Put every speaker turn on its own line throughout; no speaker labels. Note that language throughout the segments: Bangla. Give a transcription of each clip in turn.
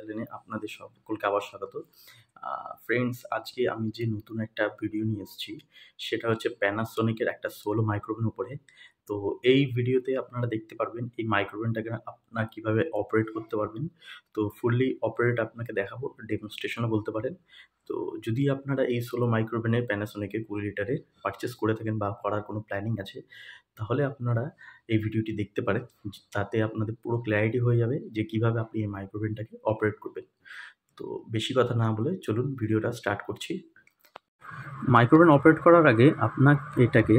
চ্যানেলে আপনাদের সকলকে আবার স্বাগত। ফ্রেন্ডস, আজকে আমি যে নতুন একটা ভিডিও নিয়ে এসেছি সেটা হচ্ছে প্যানাসোনিকের একটা সোলো মাইক্রোওভেন উপরে। তো এই ভিডিওতে আপনারা দেখতে পারবেন এই মাইক্রোওভেনটাকে আপনারা কীভাবে অপারেট করতে পারবেন। তো ফুললি অপারেট আপনাকে দেখাবো, ডেমনস্ট্রেশনও বলতে পারেন। তো যদি আপনারা এই সোলো মাইক্রোওভেনের প্যানাসোনিকের 20 লিটারের পারচেস করে থাকেন বা করার কোনো প্ল্যানিং আছে, তাহলে আপনারা এই ভিডিওটি দেখতে পারেন। তাতে আপনাদের পুরো ক্ল্যারিটি হয়ে যাবে যে কীভাবে আপনি এই মাইক্রোওভেনটাকে অপারেট করবেন। তো বেশি কথা না বলে চলুন ভিডিওটা স্টার্ট করছি। মাইক্রোওভেন অপারেট করার আগে আপনার এটাকে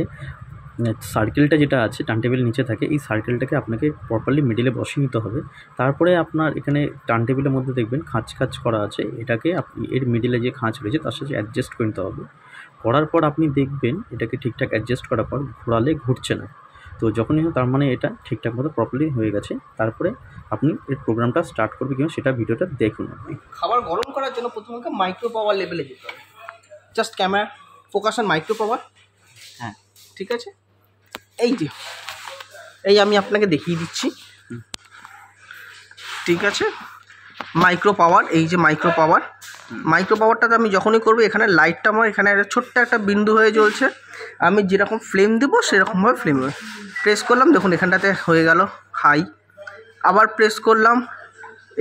সার্কেলটা যেটা আছে টার্ন টেবিল নিচে থাকে, এই সার্কেলটাকে আপনাকে প্রপারলি মিডিলে বসিয়ে নিতে হবে। তারপরে আপনার এখানে টার্ন টেবিলের মধ্যে দেখবেন খাঁচ করা আছে, এটাকে আপনি এর মিডিলে যে খাঁচ রয়েছে তার সাথে অ্যাডজাস্ট করে নিতে হবে। করার পর আপনি দেখবেন এটাকে ঠিকঠাক অ্যাডজাস্ট করার পর ঘোরালে ঘুরছে না। তো যখনই তার মানে এটা ঠিকঠাক মতো প্রপারলি হয়ে গেছে, তারপরে আপনি এর প্রোগ্রামটা স্টার্ট করবে কিনা সেটা ভিডিওটা দেখুন। আপনি
খাবার গরম করার জন্য প্রথমে মাইক্রো পাওয়ার লেভেলে যেতে হবে। Just camera focus on micro power. হ্যাঁ, ঠিক আছে। এই আমি আপনাকে দেখিয়ে দিচ্ছি, ঠিক আছে। মাইক্রো পাওয়ার, এই যে মাইক্রো পাওয়ারটাতে আমি যখনই করবো এখানে লাইটটা আমার এখানে ছোট্ট একটা বিন্দু হয়ে জ্বলছে। আমি যেরকম ফ্লেম দেবো সেরকমভাবে ফ্লেম হবে। প্রেস করলাম, দেখুন এখানটাতে হয়ে গেল হাই। আবার প্রেস করলাম,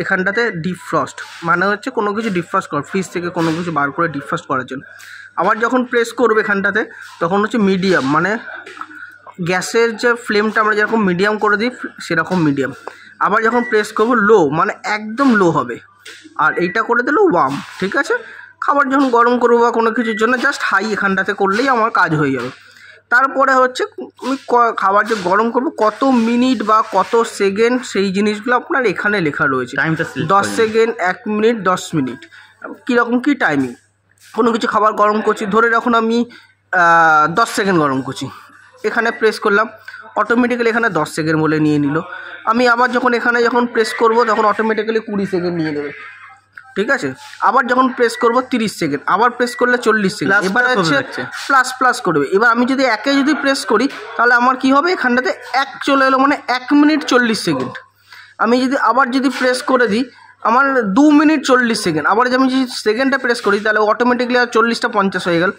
এখানটাতে ডিফ্রস্ট, মানে হচ্ছে কোনো কিছু ডিফ্রস্ট করা, ফ্রিজ থেকে কোনো কিছু বার করে ডিফ্রস্ট করার জন্য। আবার যখন প্রেস করবে এখানটাতে তখন হচ্ছে মিডিয়াম, মানে গ্যাসের যে ফ্লেমটা আমরা যেরকম মিডিয়াম করে দিই সেরকম মিডিয়াম। আবার যখন প্রেস করবো লো, মানে একদম লো হবে। আর এইটা করে দিল ওয়ার্ম, ঠিক আছে। খাবার যখন গরম করবো বা কোনো কিছুর জন্য জাস্ট হাই এখানটাতে করলেই আমার কাজ হয়ে যাবে। তারপরে হচ্ছে আমি খাবার যে গরম করবো কত মিনিট বা কত সেকেন্ড সেই জিনিসগুলো আপনার এখানে লেখা রয়েছে। 10 সেকেন্ড, 1 মিনিট, 10 মিনিট, কীরকম কী টাইমিং। কোনো কিছু খাবার গরম করছি, ধরে রাখুন আমি 10 সেকেন্ড গরম করছি, এখানে প্রেস করলাম, অটোমেটিক্যালি এখানে 10 সেকেন্ড বলে নিয়ে নিল। আমি আবার যখন প্রেস করব তখন অটোমেটিক্যালি 20 সেকেন্ড নিয়ে নেবে, ঠিক আছে। আবার যখন প্রেস করব 30 সেকেন্ড, আবার প্রেস করলে 40 সেকেন্ড। এবার হচ্ছে প্লাস করবে। এবার আমি যদি যদি প্রেস করি তাহলে আমার কি হবে, এখানটাতে 1 চলে এলো, মানে 1 মিনিট 40 সেকেন্ড। আমি যদি প্রেস করে দিই আমার 2 মিনিট 40 সেকেন্ড। আবার আমি যদি সেকেন্ডটা প্রেস করি তাহলে অটোমেটিক্যালি আর 40টা 50 হয়ে গেল।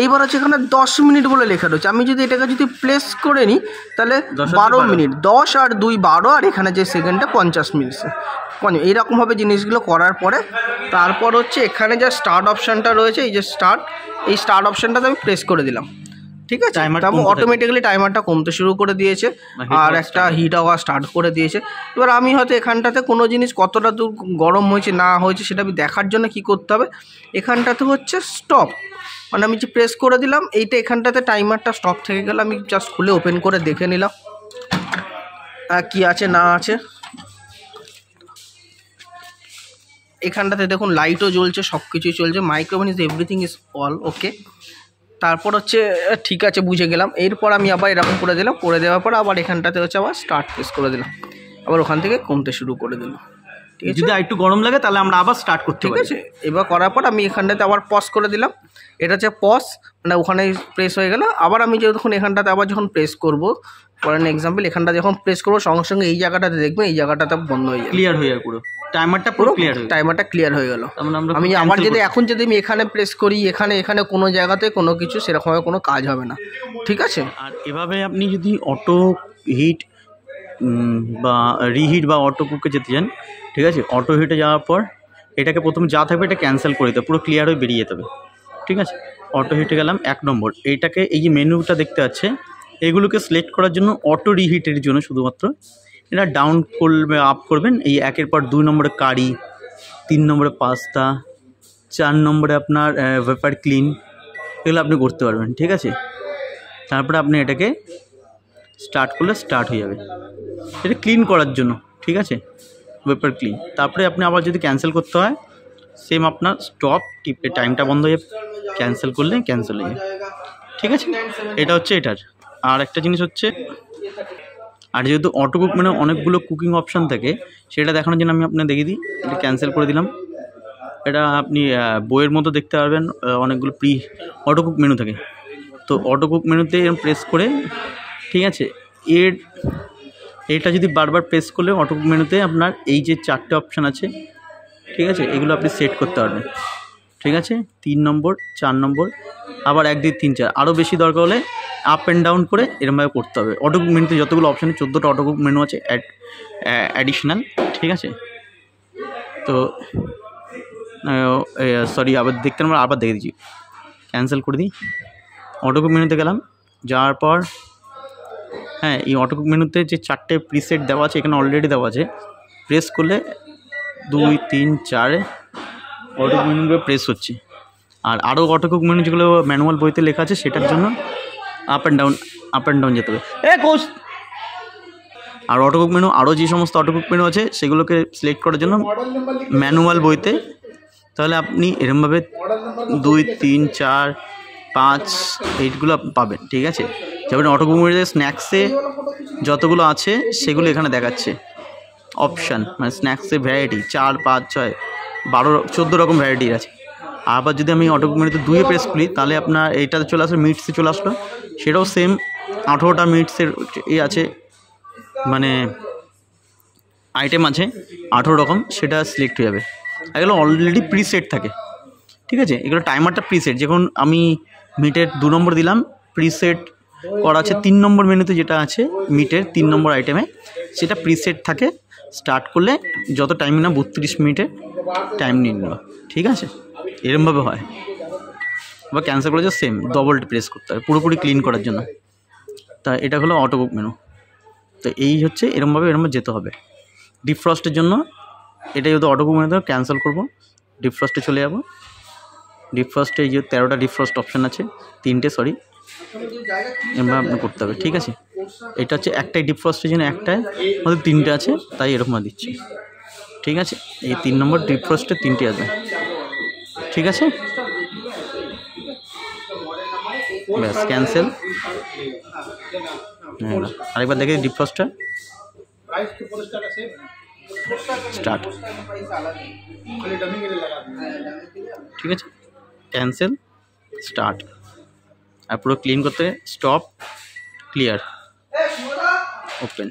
এইবার হচ্ছে এখানে 10 মিনিট বলে লেখা রয়েছে। আমি যদি এটাকে প্লেস করে নিই তাহলে 12 মিনিট, 10 আর 2 12, আর এখানে যে সেকেন্ডটা 50 মিনিট। এইরকমভাবে জিনিসগুলো করার পরে তারপর হচ্ছে এখানে যে স্টার্ট অপশানটা রয়েছে, এই যে এই স্টার্ট অপশানটাতে আমি প্রেস করে দিলাম, ঠিক আছে। তারপর অটোমেটিক্যালি টাইমারটা কমতে শুরু করে দিয়েছে আর একটা হিট হওয়া স্টার্ট করে দিয়েছে। এবার আমি হয়তো এখানটাতে কোনো জিনিস কতটা দূর গরম হয়েছে না হয়েছে সেটা আমি দেখার জন্য কি করতে হবে, এখানটাতে হচ্ছে স্টপ, মানে আমি যে প্রেস করে দিলাম এইটা এখানটাতে টাইমারটা স্টপ থেকে গেল। আমি জাস্ট খুলে ওপেন করে দেখে নিলাম কি আছে না আছে। এখানটাতে দেখুন লাইটও জ্বলছে, সব কিছুই চলছে। Microwave is everything is all okay. তারপর হচ্ছে ঠিক আছে, বুঝে গেলাম। এরপর আমি আবার এরকম করে দিলাম, করে দেওয়ার পর আবার এখানটাতে হচ্ছে আবার স্টার্ট প্রেস করে দিলাম, আবার ওখান থেকে কমতে শুরু করে দিলাম, ঠিক আছে।
যদি একটু গরম লাগে তাহলে আমরা আবার স্টার্ট করতে পারি,
ঠিক আছে। এবার করার পর আমি এখানটাতে আবার পজ করে দিলাম, এটা হচ্ছে পজ, মানে ওখানে প্রেস হয়ে গেল। আবার আমি যখন এখানটাতে আবার যখন প্রেস করবো, ফর অ্যান এক্সাম্পল এখানটা যখন প্রেস করবো সঙ্গে সঙ্গে এই জায়গাটাতে দেখবেন এই জায়গাটাতে বন্ধ হয়ে যাবে,
ক্লিয়ার হয়ে যাবে, পুরো টাইমারটা ক্লিয়ার হয়ে গেল।
আমি আবার এখন যদি আমি এখানে প্রেস করি, এখানে কোনো জায়গাতে কোনো কিছু সেরকমভাবে কোনো কাজ হবে না, ঠিক আছে।
আর এভাবে আপনি যদি অটো হিট বা রিহিট বা অটো কুকে যেতে চান, ঠিক আছে, অটো হিটে যাওয়ার পর এটাকে প্রথমে যা থাকবে এটা ক্যান্সেল করে দিতে, পুরো ক্লিয়ার হয়ে বেরিয়ে যেতে হবে, ঠিক আছে। অটো হিটে গেলাম 1 নম্বর। এইটাকে এই যে মেনুটা দেখতে পাচ্ছে, এগুলোকে সিলেক্ট করার জন্য অটো রিহিটের জন্য শুধুমাত্র এটা ডাউন করবে, আপ করবেন। এই 1-এর পর 2 নম্বরে কারি, 3 নম্বরে পাস্তা, 4 নম্বরে আপনার ভেপার ক্লিন, এগুলো আপনি করতে পারবেন, ঠিক আছে। তারপরে আপনি এটাকে স্টার্ট করলে স্টার্ট হয়ে যাবে, এটা ক্লিন করার জন্য, ঠিক আছে, ভেপার ক্লিন। তারপরে আপনি আবার যদি ক্যান্সেল করতে হয় সেম আপনার স্টপ টিপে টাইমটা বন্ধ হয়ে যাবে, ক্যান্সেল করলে ক্যান্সেল হয়ে যাবে, ঠিক আছে। এটা হচ্ছে এটার। আর একটা জিনিস হচ্ছে, আর যেহেতু অটো কুক মানে অনেকগুলো কুকিং অপশান থাকে, সেটা দেখানোর জন্য আমি আপনাকে দেখিয়ে দিই। এটা ক্যান্সেল করে দিলাম। এটা আপনি বইয়ের মতো দেখতে পারবেন, অনেকগুলো অটো কুক মেনু থাকে। তো অটো কুক মেনুতে প্রেস করে, ঠিক আছে, এটা যদি বারবার প্রেস করলে অটো কুক মেনুতে আপনার এই যে 4টে অপশান আছে, ঠিক আছে, এগুলো আপনি সেট করতে পারবেন। ঠিক আছে, 3 নম্বর 4 নম্বর আবার 1 2 3 4 আরও বেশি দরকার হলে আপ অ্যান্ড ডাউন করে এরমভাবে করতে হবে। অটোকুক মেনুতে যতগুলো অপশানে 14টা অটোকুক মেনু আছে অ্যাডিশনাল। ঠিক আছে, তো সরি আবার দেখতে আমরা আবার দেখে দিচ্ছি, ক্যান্সেল করে দিই। অটোকুক মেনুতে গেলাম, যাওয়ার পর হ্যাঁ এই অটোকুক মেনুতে যে 4টে প্রিসেট দেওয়া আছে এখানে অলরেডি দেওয়া আছে, প্রেস করলে 2 3 4 অটোকুক মেনুগুলো প্রেস হচ্ছে। আর আরও অটোকুক মেনু যেগুলো ম্যানুয়াল বইতে লেখা আছে সেটার জন্য আপ অ্যান্ড ডাউন যেতে হবে। আর অটোকুক মেনু আরও যে সমস্ত অটোকুক মেনু আছে সেগুলোকে সিলেক্ট করার জন্য ম্যানুয়াল বইতে, তাহলে আপনি এরমভাবে 2 3 4 5 এইটগুলো পাবেন। ঠিক আছে, যেমন অটোকুক মেনুতে স্ন্যাক্সে যতগুলো আছে সেগুলো এখানে দেখাচ্ছে অপশান, মানে স্ন্যাক্সের ভ্যারাইটি 4 5 6 12 14 রকম ভ্যারাইটির আছে। আবার যদি আমি অটোকুক মেনুতে 2 প্রেস করি তাহলে আপনার এইটাতে চলে আসলো, মিটসে চলে আসলো, সেটাও সেম 18টা মিটসের আছে, মানে আইটেম আছে 18 রকম, সেটা সিলেক্ট হয়ে যাবে। এগুলো অলরেডি প্রিসেট থাকে। ঠিক আছে, এগুলো টাইমারটা প্রিসেট, যখন আমি মিটের 2 নম্বর দিলাম প্রিসেট করা আছে 3 নম্বর মেনুতে যেটা আছে মিটের 3 নম্বর আইটেমে সেটা প্রিসেট থাকে। স্টার্ট করলে যত টাইম না 32 মিনিটে টাইম নিয়ে নিল। ঠিক আছে, এরমভাবে হয়। বা ক্যান্সেল করে সেম ডবল প্রেস করতে হবে পুরোপুরি ক্লিন করার জন্য। তা এটা হলো অটোকুক মেনু। তো এই হচ্ছে এরমভাবে যেতে হবে। ডিফ্রস্টের জন্য এটাই যদি অটোকুক মেনুতে ক্যান্সেল করবো, ডিফ্রস্টে চলে যাব। ডিফ্রস্টে এই যে 13টা ডিফ্রস্ট অপশান আছে, 3টে সরি, এরমভাবে আপনার করতে হবে। ঠিক আছে, এটা হচ্ছে একটাই ডিফ্রস্টের জন্য, একটাই আমাদের 3টে আছে তাই এরকম দিচ্ছি। ঠিক আছে, এই 3 নম্বর ডিফ্রস্টে 3টে আছে। ঠিক আছে, ব্যাস ক্যান্সেল। হ্যাঁ, আরেকবার দেখে ডিফ্রস্টটা স্টার্ট। ঠিক আছে, ক্যান্সেল স্টার্ট। আর পুরো ক্লিন করতে স্টপ ক্লিয়ার ওপেন।